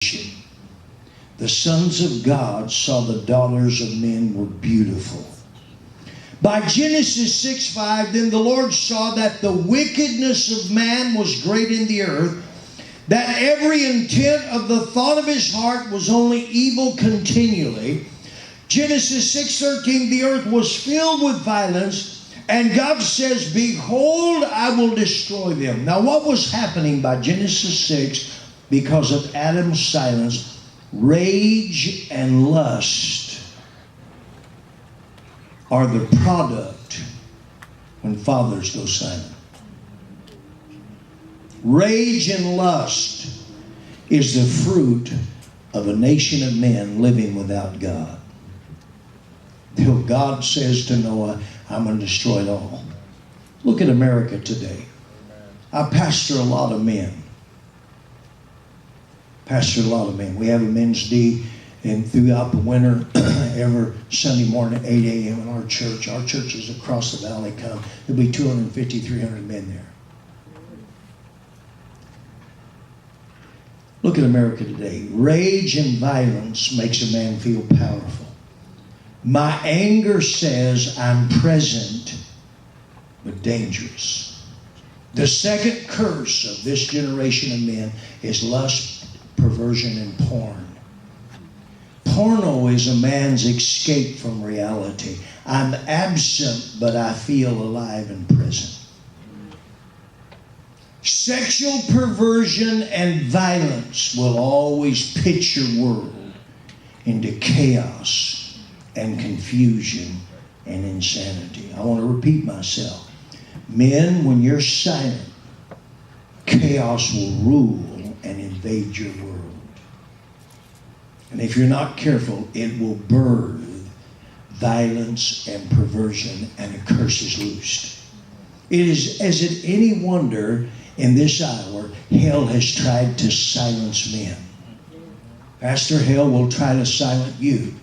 The sons of God saw the daughters of men were beautiful. By Genesis 6:5, then the Lord saw that the wickedness of man was great in the earth, that every intent of the thought of his heart was only evil continually. Genesis 6:13, the earth was filled with violence, and God says, behold, I will destroy them. Now what was happening by Genesis 6 because of Adam's silence? Rage and lust are the product when fathers go silent. Rage and lust is the fruit of a nation of men living without God. Till God says to Noah, I'm going to destroy it all. Look at America today. I pastor a lot of men. We have a men's D, and throughout the winter, every Sunday morning at 8 a.m. in our church. Our churches across the valley come. There'll be 250, 300 men there. Look at America today. Rage and violence makes a man feel powerful. My anger says I'm present but dangerous. The second curse of this generation of men is lust, perversion, and porn. Porno is a man's escape from reality. I'm absent, but I feel alive and present. Sexual perversion and violence will always pitch your world into chaos and confusion and insanity. I want to repeat myself. Men, when you're silent, chaos will rule and invade your world. And if you're not careful, it will birth violence and perversion, and a curse is loosed. Is it any wonder in this hour hell has tried to silence men? Pastor, hell will try to silence you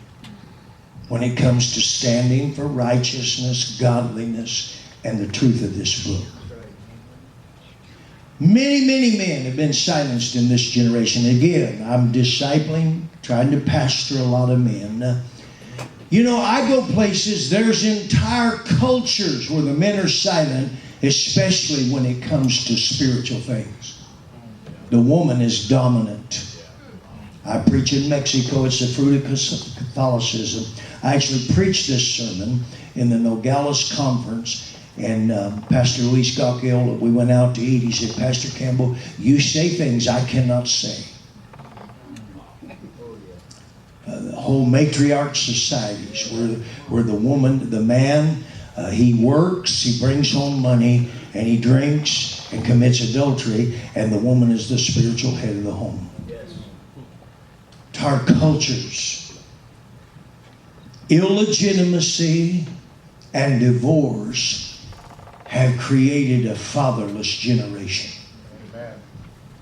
when it comes to standing for righteousness, godliness, and the truth of this book. Many, many men have been silenced in this generation. Again, I'm discipling, trying to pastor a lot of men. You know, I go places, there's entire cultures where the men are silent, especially when it comes to spiritual things. The woman is dominant. I preach in Mexico. It's the fruit of Catholicism. I actually preached this sermon in the Nogales Conference. And Pastor Luis Gacchiola, we went out to eat. He said, Pastor Campbell, you say things I cannot say. The whole matriarch societies where the woman, the man, he works, he brings home money, and he drinks and commits adultery, and the woman is the spiritual head of the home. Entire cultures. Illegitimacy and divorce have created a fatherless generation. Amen.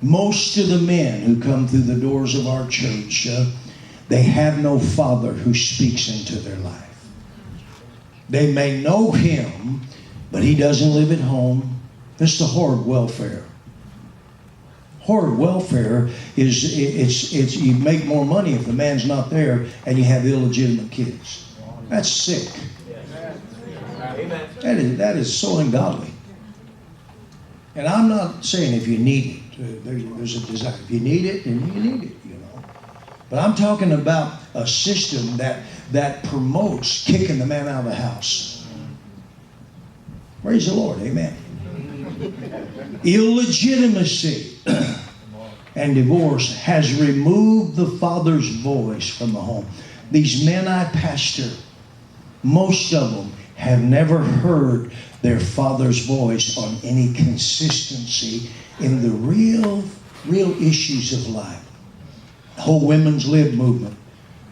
Most of the men who come through the doors of our church, they have no father who speaks into their life. They may know him, but he doesn't live at home. It's the horde welfare. Horde welfare is it's you make more money if the man's not there and you have illegitimate kids. That's sick. That is so ungodly. And I'm not saying if you need it. There's a desire. If you need it, then you need it, you know. But I'm talking about a system that promotes kicking the man out of the house. Praise the Lord. Amen. Illegitimacy and divorce has removed the father's voice from the home. These men I pastor, most of them have never heard their father's voice on any consistency in the real issues of life. The whole women's lib movement,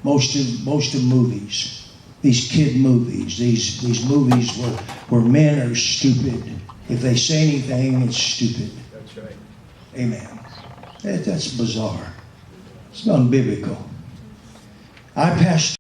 most of movies, these kid movies, these movies where men are stupid. If they say anything, it's stupid. That's right. Amen. That's bizarre. It's unbiblical. I pastor